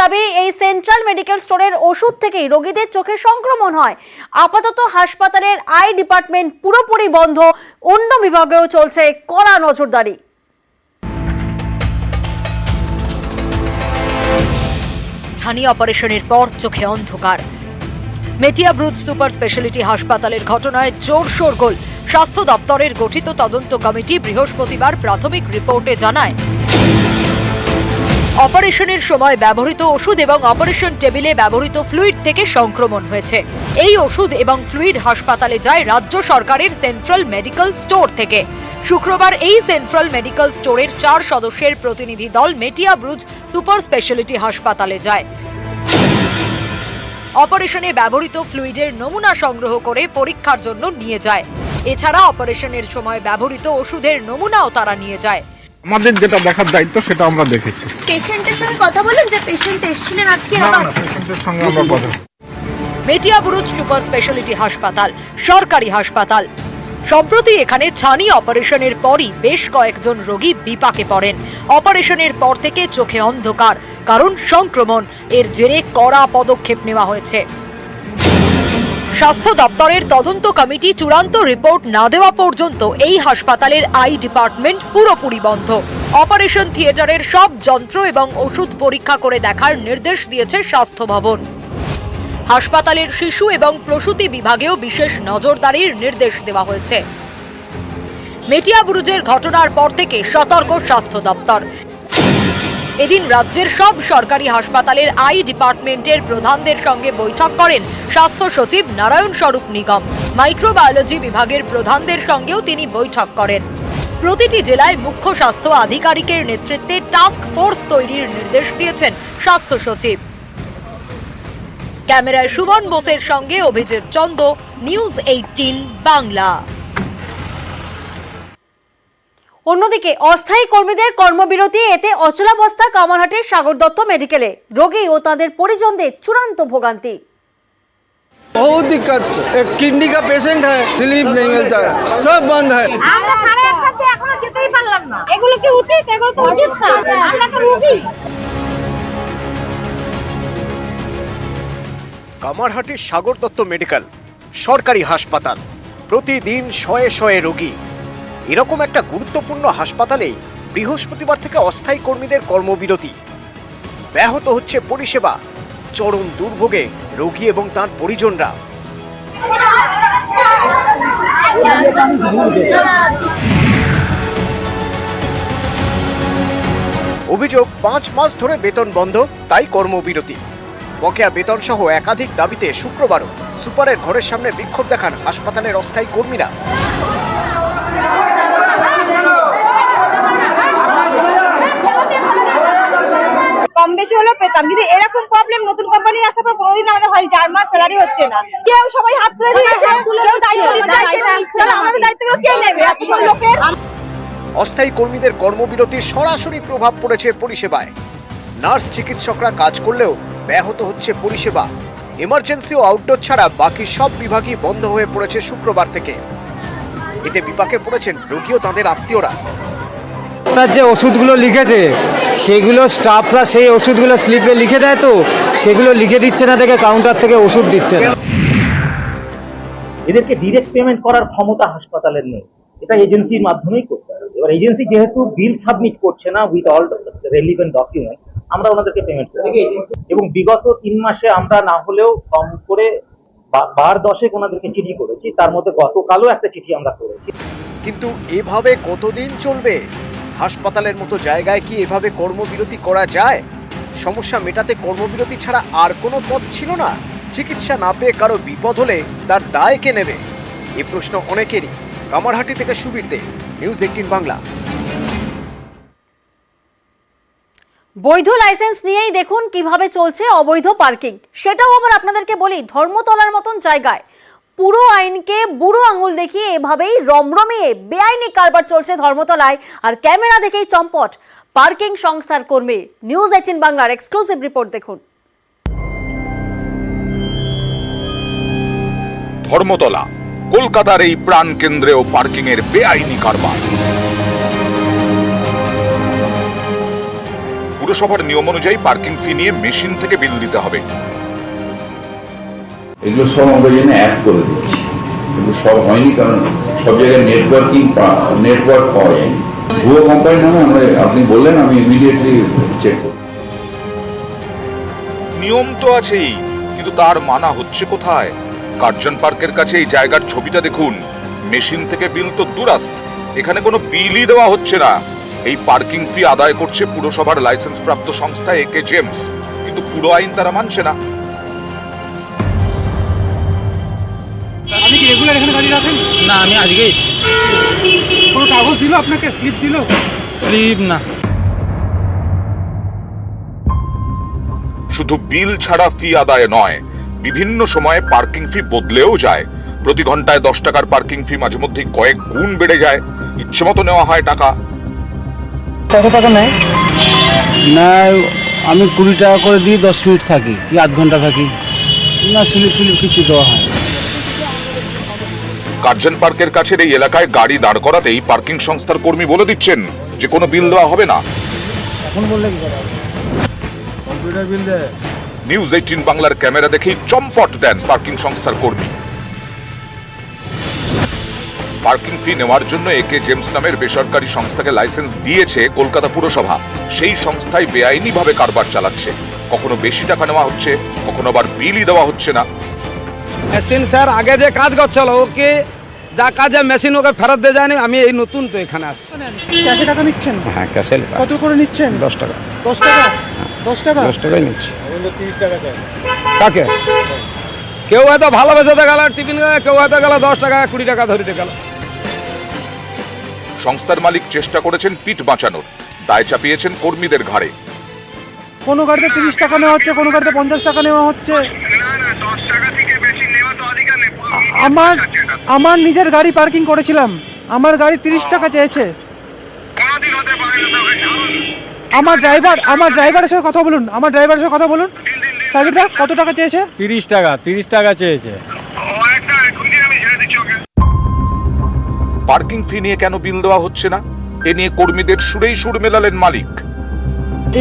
দাবি, এই central medical স্টোরের ওষুধ থেকেই রোগীদের চোখে সংক্রমণ হয়। আপাতত হাসপাতালের আই ডিপার্টমেন্ট পুরোপুরি বন্ধ, অন্য বিভাগেও চলছে কড়া নজরদারি। ছানি অপারেশনের পর চোখে অন্ধকার। মেটিয়াব্রুজ সুপার স্পেশালিটি হাসপাতালের ঘটনায় জোর শোরগোল। স্বাস্থ্য দপ্তরের গঠিত তদন্ত কমিটি বৃহস্পতিবার প্রাথমিক রিপোর্টে জানায়, অপারেশনের সময় ব্যবহৃত ওষুধ এবং অপারেশন টেবিলে ব্যবহৃত ফ্লুইড থেকে সংক্রমণ হয়েছে। এই ওষুধ এবং ফ্লুইড হাসপাতালে যায় রাজ্য সরকারের সেন্ট্রাল মেডিকেল স্টোর থেকে। শুক্রবার এই সেন্ট্রাল মেডিকেল স্টোরের 4 সদস্যের প্রতিনিধি দল মেটিয়াব্রুজ সুপার স্পেশালিটি হাসপাতালে যায়। অপারেশনে ব্যবহৃত ফ্লুইডের নমুনা সংগ্রহ করে পরীক্ষার জন্য নিয়ে যায়। এছাড়া অপারেশনের সময় ব্যবহৃত ওষুধের নমুনাও তারা নিয়ে যায়। আমাদের যেটা দেখার দায়িত্ব সেটা আমরা দেখেছি। পেশেন্টের সঙ্গে কথা বলেন যে পেশেন্ট এসেছিলেন আজকে? না, পেশেন্টের সঙ্গে আমরা কথা মেটিয়াব্রুজ সুপার স্পেশালিটি হাসপাতাল সরকারি হাসপাতাল। সম্প্রতি এখানে ছানি অপারেশনের পরই বেশ কয়েকজন রোগী বিপাকে পড়েন। অপারেশনের পর থেকে চোখে অন্ধকার, কারণ সংক্রমণ। এর জেরে কড়া পদক্ষেপ নেওয়া হয়েছে। স্বাস্থ্য দপ্তরের তদন্ত কমিটি চূড়ান্ত রিপোর্ট না দেওয়া পর্যন্ত এই হাসপাতালের আই ডিপার্টমেন্ট পুরোপুরি বন্ধ। অপারেশন থিয়েটারের সব যন্ত্র এবং ওষুধ পরীক্ষা করে দেখার নির্দেশ দিয়েছে স্বাস্থ্য ভবন। হাসপাতালের শিশু এবং প্রসূতি বিভাগেও বিশেষ নজরদারির নির্দেশ দেওয়া হয়েছে। মেটিয়াব্রুজের ঘটনার পর থেকে সতর্ক স্বাস্থ্য দপ্তর। এদিন রাজ্যের সব সরকারি হাসপাতালের আই ডিপার্টমেন্টের প্রধানদের সঙ্গে বৈঠক করেন স্বাস্থ্য সচিব নারায়ণ স্বরূপ নিগম। মাইক্রোবায়োলজি বিভাগের প্রধানদের সঙ্গেও তিনি বৈঠক করেন। প্রতিটি জেলায় মুখ্য স্বাস্থ্য আধিকারিকের নেতৃত্বে টাস্ক ফোর্স তৈরির নির্দেশ দিয়েছেন স্বাস্থ্য সচিব। ক্যামেরায় সুমন বোসের সঙ্গে অভিজিৎ চন্দ, নিউজ 18 বাংলা। অন্যদিকে অস্থায়ী কর্মীদের কর্মবিরতি, এতে অচলাবস্থা কামারহাটের সাগর দত্ত মেডিকেলে। রোগী ও তাদের পরিজনদের চূড়ান্ত ভোগান্তি। बहुत दिक्कत, एक किडनी का पेशेंट है, रिलीफ नहीं मिलता है, सब बंद है। আমরা সাড়ে 8টা এখনো যেতেই পারলাম না। এগুলো কি উচিত? এগুলো তো উচিত না, আমরা তো রোগী। কামারহাটির সাগর দত্ত মেডিকেল সরকারি হাসপাতাল, প্রতিদিন শয়ে শয়ে রোগী। এরকম একটা গুরুত্বপূর্ণ হাসপাতালে বৃহস্পতিবার থেকে অস্থায়ী কর্মীদের কর্মবিরতি। ব্যাহত হচ্ছে পরিষেবা, চরম দুর্ভোগে রোগী এবং তার পরিজনরা। অভিযোগ, 5 মাস ধরে বেতন বন্ধ, তাই কর্মবিরতি। বকেয়া বেতন সহ একাধিক দাবিতে শুক্রবারও সুপারের ঘরের সামনে বিক্ষোভ দেখান হাসপাতালের অস্থায়ী কর্মীরা। কম বেশি হলেও পেতাম, কিন্তু এরকম প্রবলেম নতুন কোম্পানি আসার পর কোনোদিন আমাদের হয় 4 মাস স্যালারি হচ্ছে না। কেউ সবাই হাত তুলে দিয়েছে, কেউ দায়িত্ব নিতে চাইছে না। আমাদের দায়িত্ব কে নেবে? এতজন লোকের। অস্থায়ী কর্মীদের কর্মবিরতির সরাসরি প্রভাব পড়েছে পরিষেবায়। নার্স চিকিৎসকরা কাজ করলেও ব্যাহত হচ্ছে পরিষেবা। এমার্জেন্সি ও আউটডোর ছাড়া বাকি সব বিভাগই বন্ধ হয়ে পড়েছে শুক্রবার থেকে। এতে বিপাকে পড়েছেন রোগী ও তাদের আত্মীয়রা। তার যে ওষুধগুলো লিখেছে সেগুলো স্টাফরা সেই ওষুধগুলো স্লিপে লিখে দেয়, তো সেগুলো লিখে দিচ্ছে না, দেখে কাউন্টার থেকে ওষুধ দিচ্ছে না। এদেরকে ডিরেক্ট পেমেন্ট করার ক্ষমতা হাসপাতালের নেই, এটা এজেন্সির মাধ্যমেই করতে হবে। এবার এজেন্সি যেহেতু বিল সাবমিট করছে না উইথ অল রেলিভেন্ট ডকুমেন্টস, আমরা ওনাদেরকে পেমেন্ট করি। এবং বিগত 3 মাসে আমরা না হলেও কম করে 12-10 ওনাদেরকে চিঠি করেছি, তার মধ্যে গতকালও একটা চিঠি আমরা করেছি। কিন্তু এভাবে কতদিন চলবে? হাসপাতালের মতো জায়গায় কি এভাবে কর্মবিরতি করা যায়? সমস্যা মেটাতে কর্মবিরতি ছাড়া আর কোনো পথ ছিল না? চিকিৎসা না পেয়ে কারো বিপদ হলে তার দায় কে নেবে? এই প্রশ্ন অনেকেরই। কামারহাটি থেকে সুবীর দে, নিউজ 18 বাংলা। বৈধ লাইসেন্স নিয়েই দেখুন কিভাবে চলছে অবৈধ পার্কিং। সেটাও আবার আপনাদেরকে বলি, ধর্মতলার মতন জায়গায় পুরো আইনকে বুড়ো আঙুল দেখিয়ে এভাবেই রমরমিয়ে বেআইনি কারবার চলছে ধর্মতলায়। আর ক্যামেরা দেখেই চম্পট পার্কিং সংস্থার কর্মী। নিউজ 18 বাংলার এক্সক্লুসিভ রিপোর্ট দেখুন। ধর্মতলা, কলকাতার এই প্রাণ কেন্দ্রেও পার্কিং এর বেআইনি কারবার। পুরসভার নিয়ম অনুযায়ী পার্কিং ফি নিয়ে মেশিন থেকে বিল দিতে হবে। এগুলো সব আমরা জন্য অ্যাড করে দিচ্ছি, কিন্তু সব হয়নি, কারণ সব জায়গায় নেটওয়ার্ক পাওয়া যায়নি। ভুয়ো কোম্পানি নামে আপনি বললেন, আমি ইমিডিয়েটলি চেক করব। নিয়ম তো আছেই, কিন্তু তার মানা হচ্ছে কোথায়? কার্জন পার্কের কাছে এই জায়গার ছবিটা দেখুন, মেশিন থেকে বিল তো দূরাস্ত, এখানে কোনো বিলই দেওয়া হচ্ছে না। এই পার্কিং ফি আদায় করছে পুরসভার লাইসেন্স প্রাপ্ত সংস্থা একে জেমস, কিন্তু পুরো আইন তারা মানছে না। আপনি কি রেগুলার এখানে গাড়ি রাখেন? না, আমি আজকে এসেছি। কোনো কাগজ দিল আপনাকে, স্লিপ দিল? স্লিপ না। শুধু বিল ছাড়া ফি আদায় নয়, বিভিন্ন সময়ে পার্কিং ফি বদলেও যায়। প্রতি ঘন্টায় 10 টাকার পার্কিং ফি মাঝে মধ্যেই কয়েক গুণ বেড়ে যায়, ইচ্ছে মতো নেওয়া হয় টাকা। কত টাকা নেয়? না, আমি 20 টাকা করে দিই, 10 মিনিট থাকি কি আধ ঘন্টা থাকি না, স্লিপ কিছু দেওয়া হয়। কার্জন পার্কের কাছের এই এলাকায় গাড়ি দাঁড় করাতেই পার্কিং সংস্থার কর্মী বলে দিচ্ছেন যে কোনো বিল দেওয়া হবে না। এখন বললে কি করা হবে? কম্পিউটার বিল দেয়। নিউজ 18 বাংলার ক্যামেরা দেখেই চম্পট দেন পার্কিং সংস্থার কর্মী। পার্কিং ফি নেওয়ার জন্য একে জেমস নামের বেসরকারি সংস্থাকে লাইসেন্স দিয়েছে কলকাতা পুরসভা। সেই সংস্থায় বেআইনিভাবে কারবার চালাচ্ছে। কখনো বেশি টাকা নেওয়া হচ্ছে, কখনো আবার বিলই দেওয়া হচ্ছে না। মেশিন স্যার আগে যে কাজ করছিল, ওকে যা কাজে মেশিন ওকে ফেরত দিয়ে যায়নি। আমি এই নতুন তো এখানে আসছি। ক্যাশে টাকা নিচ্ছেন? হ্যাঁ, ক্যাশে। কত করে নিচ্ছেন? 10 টাকা। 10 টাকা? 10 টাকা? 10 টাকাই নিচ্ছি। কাকে? কেউ হয়তো ভালোবেসেতে গেল টিফিন, কেউ হয়তো গেল 10 টাকা 20 টাকা ধরিতে গেল। সংস্থার মালিক চেষ্টা করেছেন পিঠ বাঁচানোর, দায় চাপিয়েছেন কর্মীদের ঘাড়ে। কোনো গাড়িতে 30 টাকা নেওয়া হচ্ছে, কোনো গাড়িতে 50 টাকা নেওয়া হচ্ছে। আমার নিজের গাড়ি পার্কিং করেছিলাম, আমার গাড়ি 30 টাকা চেয়েছে। আমার ড্রাইভারের সাথে কথা বলুন, সাজিদা কত টাকা চেয়েছে? 30 টাকা চেয়েছে। পার্কিং ফি নিয়ে কেন বিল দেওয়া হচ্ছে না, এ নিয়ে কর্মীদের সুরেই সুর মেলালেন মালিক।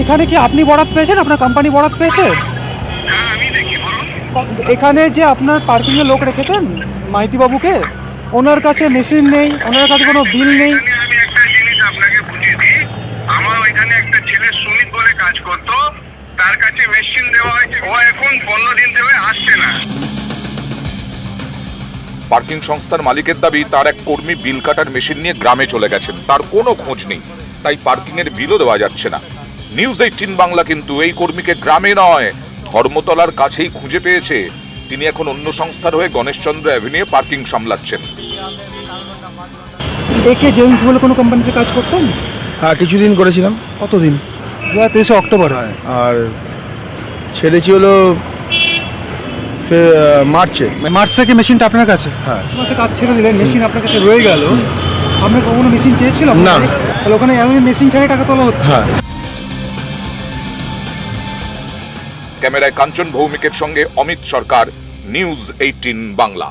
এখানে কি আপনি বরাত পেয়েছেন? আপনার কোম্পানি বরাত পেয়েছে? এখানে যে আপনার পার্কিং এর লোক রেখেছেন মাইতি বাবুকে, ওনার কাছে মেশিন নেই, ওনার কাছে কোনো বিল নেই। আমি একটা জিনিস আপনাকে বুঝিয়ে দিই, আমার ওইখানে একটা ছেলে সুমিত বলে কাজ করতো, তার কাছে মেশিন দেওয়া হয়েছে, ও এখন 15 দিন ধরে আসছে না। পার্কিং সংস্থার মালিকের দাবি, তার এক কর্মী বিল কাটার মেশিন নিয়ে গ্রামে চলে গেছেন, তার কোনো খোঁজ নেই, তাই পার্কিং এর বিলও দেওয়া যাচ্ছে না। নিউজ 18 বাংলা কিন্তু এই কর্মীকে গ্রামে নয়, ধর্মতলার কাছেই খুঁজে পেয়েছে। তিনি এখন অন্য সংস্থার হয়ে গণেশচন্দ্র অ্যাভিনিউ পার্কিং সামলাচ্ছেন। একে জেমস বলে কোনো কোম্পানিতে কাজ করতেন? হ্যাঁ, কিছুদিন করেছিলাম। কতদিন? 23 অক্টোবর। আর ছেড়েছি হলো মার্চে। মার্চ থেকে মেশিনটা আপনার কাছে? হ্যাঁ। মাসে কাজ ছেড়ে দিলেন, মেশিন আপনার কাছে রয়ে গেল। আপনার কখনো মেশিন চেয়েছিল? না। তাহলে ওখানে মেশিন ছেড়ে টাকা তোলা হচ্ছে? হ্যাঁ। ক্যামেরায় কাঞ্চন ভৌমিকের সঙ্গে অমিত সরকার, নিউজ 18 বাংলা।